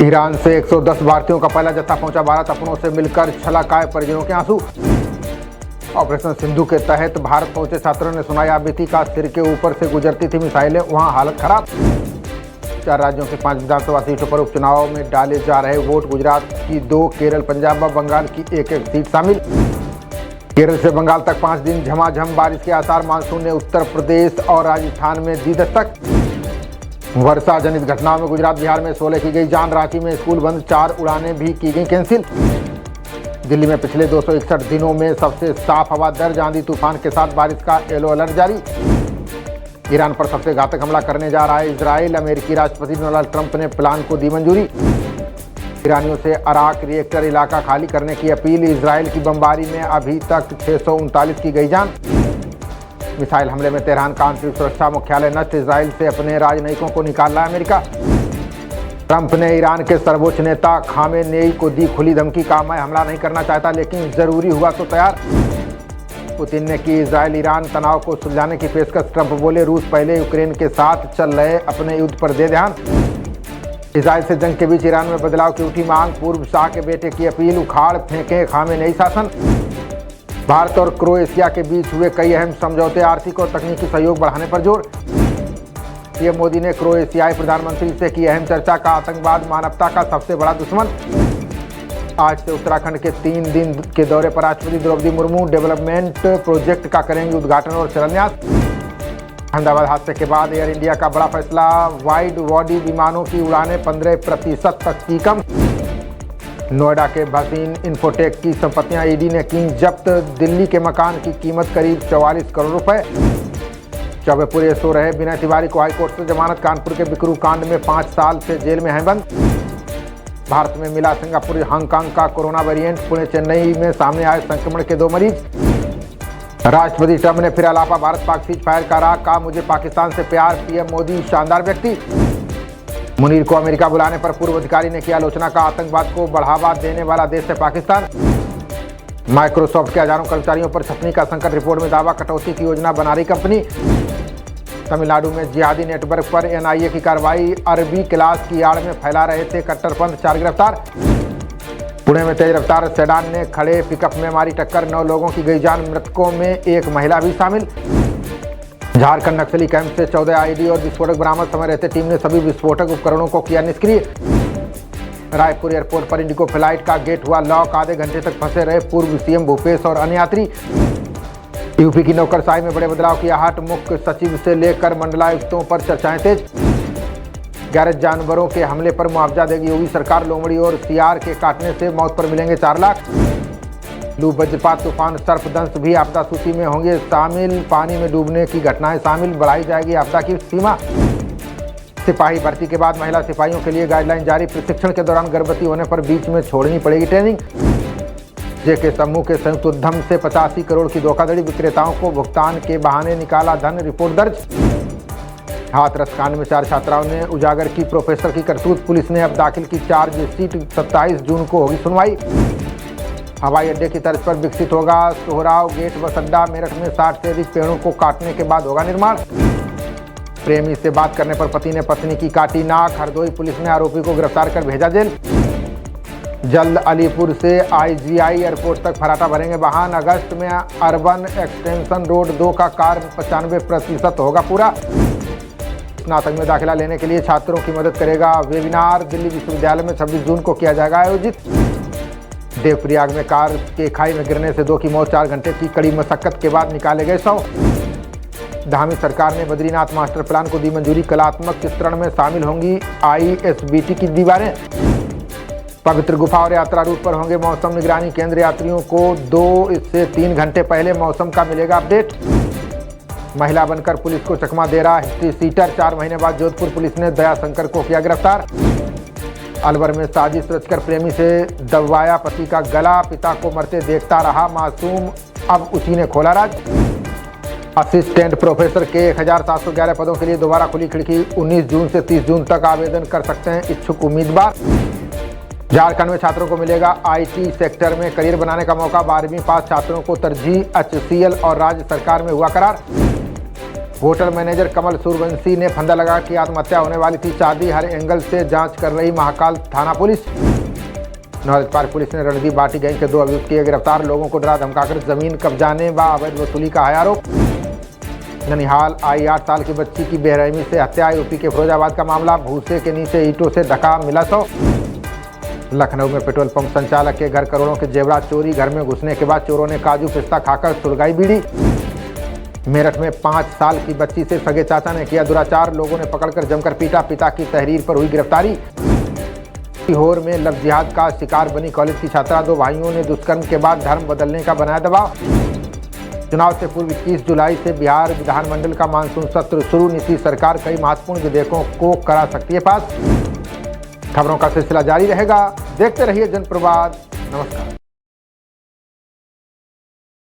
Iran से 110 भारतीयों का पहला जत्था पहुंचा भारत, अपनों से मिलकर छलकाए परिजनों के आंसू। ऑपरेशन सिंधु के तहत भारत पहुंचे छात्रों ने सुनाया बीती का सिर के ऊपर से गुजरती थी मिसाइलें, वहां हालत खराब। 4 राज्यों की 5 विधानसभा सीटों पर उपचुनाव में डाले जा रहे वोट, गुजरात की 2, केरल, पंजाब व बंगाल की 1-1 सीट शामिल। केरल से बंगाल तक 5 दिन झमाझम बारिश के आसार, मानसून ने उत्तर प्रदेश और राजस्थान में दी दस्तक। वर्षा जनित घटनाओं में गुजरात बिहार में 16 की गई जान, रांची में स्कूल बंद, 4 उड़ानें भी की गई कैंसिल। दिल्ली में पिछले 261 दिनों में सबसे साफ हवा दर्ज, आंधी तूफान के साथ बारिश का येलो अलर्ट जारी। ईरान पर सबसे घातक हमला करने जा रहा है इजराइल, अमेरिकी राष्ट्रपति डोनाल्ड ट्रंप ने प्लान को दी मंजूरी। ईरानियों से अराक रिएक्टर इलाका खाली करने की अपील, इजराइल की बमबारी में अभी तक 639 की गई जान। मिसाइल हमले में तेहरान का आंतरिक सुरक्षा मुख्यालय नष्ट, इजराइल से अपने राजनयिकों को निकाल रहा है अमेरिका। ट्रंप ने ईरान के सर्वोच्च नेता खामेनेई को दी खुली धमकी, कहा मैं हमला नहीं करना चाहता लेकिन जरूरी हुआ तो तैयार। पुतिन ने की इजराइल ईरान तनाव को सुलझाने की पेशकश, ट्रंप बोले रूस पहले यूक्रेन के साथ चल रहे अपने युद्ध पर दे ध्यान। इजराइल से जंग के बीच ईरान में बदलाव की उठी मांग, पूर्व शाह के बेटे की अपील, उखाड़ फेंके खामेनेई शासन। भारत और क्रोएशिया के बीच हुए कई अहम समझौते, आर्थिक और तकनीकी सहयोग बढ़ाने पर जोर। पीएम मोदी ने क्रोएशियाई प्रधानमंत्री से की अहम चर्चा, का आतंकवाद मानवता का सबसे बड़ा दुश्मन। आज से उत्तराखंड के 3 दिन के दौरे पर राष्ट्रपति द्रौपदी मुर्मू डेवलपमेंट प्रोजेक्ट का करेंगे उद्घाटन और शिलान्यास। अहमदाबाद हादसे के बाद एयर इंडिया का बड़ा फैसला, वाइड बॉडी विमानों की उड़ानें 15% तक की कम। नोएडा के भसीन इन्फोटेक की संपत्तियां ईडी ने की जब्त, दिल्ली के मकान की कीमत करीब 44 करोड़ रुपए। चौबेपुर सो रहे विनय तिवारी को हाईकोर्ट से जमानत, कानपुर के बिकरू कांड में 5 साल से जेल में हैं बंद। भारत में मिला सिंगापुर हांगकांग का कोरोना वेरिएंट, पुणे चेन्नई में सामने आए संक्रमण के 2 मरीज। राष्ट्रपति ट्रंप ने फिर अलापा भारत पाक सीज फायर का राग, कहा मुझे पाकिस्तान से प्यार, पीएम मोदी शानदार व्यक्ति। मुनीर को अमेरिका बुलाने पर पूर्व अधिकारी ने किया आलोचना, का आतंकवाद को बढ़ावा देने वाला देश है पाकिस्तान। माइक्रोसॉफ्ट के हजारों कर्मचारियों पर छटनी का संकट, रिपोर्ट में दावा, कटौती की योजना बना रही कंपनी। तमिलनाडु में जिहादी नेटवर्क पर एनआईए की कार्रवाई, अरबी क्लास की आड़ में फैला रहे थे कट्टरपंथ, 4 गिरफ्तार। पुणे में तेज रफ्तार सेडान ने खड़े पिकअप में मारी टक्कर, 9 लोगों की गई जान, मृतकों में एक महिला भी शामिल। झारखंड नक्सली कैंप से 14 आईडी और विस्फोटक बरामद, समय रहते टीम ने सभी विस्फोटक उपकरणों को किया निष्क्रिय। रायपुर एयरपोर्ट पर इंडिगो फ्लाइट का गेट हुआ लॉक, आधे घंटे तक फंसे रहे पूर्व सीएम भूपेश और अन्य यात्री। यूपी की नौकरशाही में बड़े बदलाव की आहट, मुख्य सचिव से लेकर मंडलायुक्तों पर चर्चाएं तेज। 11 जानवरों के हमले पर मुआवजा देगी योगी सरकार, लोमड़ी और सियार के काटने से मौत पर मिलेंगे 4 लाख। लू, वज्रपात, तूफान, सर्पदंश भी आपदा सूची में होंगे शामिल, पानी में डूबने की घटनाएं शामिल, बढ़ाई जाएगी आपदा की सीमा। सिपाही भर्ती के बाद महिला सिपाहियों के लिए गाइडलाइन जारी, प्रशिक्षण के दौरान गर्भवती होने पर बीच में छोड़नी पड़ेगी ट्रेनिंग। जेके समूह के संयुक्त उद्यम से 85 करोड़ की धोखाधड़ी, विक्रेताओं को भुगतान के बहाने निकाला धन, रिपोर्ट दर्ज। हाथरस कांड में 4 छात्राओं ने उजागर की प्रोफेसर की करतूत, पुलिस ने अब दाखिल की चार्जशीट, 27 जून को होगी सुनवाई। हवाई अड्डे की तर्ज पर विकसित होगा सोहराव गेट बस अड्डा, मेरठ में 60 से अधिक पेड़ों को काटने के बाद होगा निर्माण। प्रेमी से बात करने पर पति ने पत्नी की काटी नाक, हरदोई पुलिस ने आरोपी को गिरफ्तार कर भेजा जेल। जल्द अलीपुर से आईजीआई एयरपोर्ट तक फराटा भरेंगे वाहन, अगस्त में अर्बन एक्सटेंशन रोड 2 का कार्य 95% होगा पूरा। स्नातक में दाखिला लेने के लिए छात्रों की मदद करेगा वेबिनार, दिल्ली विश्वविद्यालय में 26 जून को किया जाएगा आयोजित। देवप्रयाग में कार के खाई में गिरने से 2 की मौत, 4 घंटे की कड़ी मशक्कत के बाद निकाले गए 100। धामी सरकार ने बद्रीनाथ मास्टर प्लान को दी मंजूरी, कलात्मक चित्रण में शामिल होंगी आईएसबीटी की दीवारें। पवित्र गुफा और यात्रा रूट पर होंगे मौसम निगरानी केंद्र, यात्रियों को 2 से 3 घंटे पहले मौसम का मिलेगा अपडेट। महिला बनकर पुलिस को चकमा दे रहा हिस्ट्री सीटर, 4 महीने बाद जोधपुर पुलिस ने दया शंकर को किया गिरफ्तार। अलवर में साजिश रचकर प्रेमी से दबवाया पति का गला, पिता को मरते देखता रहा मासूम, अब उसी ने खोला राज। असिस्टेंट प्रोफेसर के 1711 पदों के लिए दोबारा खुली खिड़की, 19 जून से 30 जून तक आवेदन कर सकते हैं इच्छुक उम्मीदवार। झारखंड में छात्रों को मिलेगा आईटी सेक्टर में करियर बनाने का मौका, 12वीं पास छात्रों को तरजीह, HCL और राज्य सरकार में हुआ करार। होटल मैनेजर कमल सूर्यवंशी ने फंदा लगा कि आत्महत्या होने वाली थी। शादी हर एंगल से जांच कर रही महाकाल थाना पुलिस। नौरज पार्क पुलिस ने रणदीप बाटी गैंग के 2 अभियुक्त किए गिरफ्तार। लोगों को डरा धमकाकर जमीन कब्जाने व अवैध वसूली का है आरोप। ननिहाल आई 8 साल की बच्ची की बेरहमी से हत्या। यूपी के फिरोजाबाद का मामला। भूसे के नीचे ईंटों से ढका मिला शव। लखनऊ में पेट्रोल पंप संचालक के घर करोड़ों के जेवरात चोरी। घर में घुसने के बाद चोरों ने काजू पिस्ता खाकर सुलगाई बीड़ी। मेरठ में 5 साल की बच्ची से सगे चाचा ने किया दुराचार। लोगों ने पकड़कर जमकर पीटा। पिता की तहरीर पर हुई गिरफ्तारी। सीहोर में लव जिहाद का शिकार बनी कॉलेज की छात्रा। 2 भाइयों ने दुष्कर्म के बाद धर्म बदलने का बनाया दबाव। चुनाव से पूर्व 21 जुलाई से बिहार विधानमंडल का मानसून सत्र शुरू। नीतीश सरकार कई महत्वपूर्ण विधेयकों को करा सकती है पास। खबरों का सिलसिला जारी रहेगा। देखते रहिए जनप्रवाद। नमस्कार।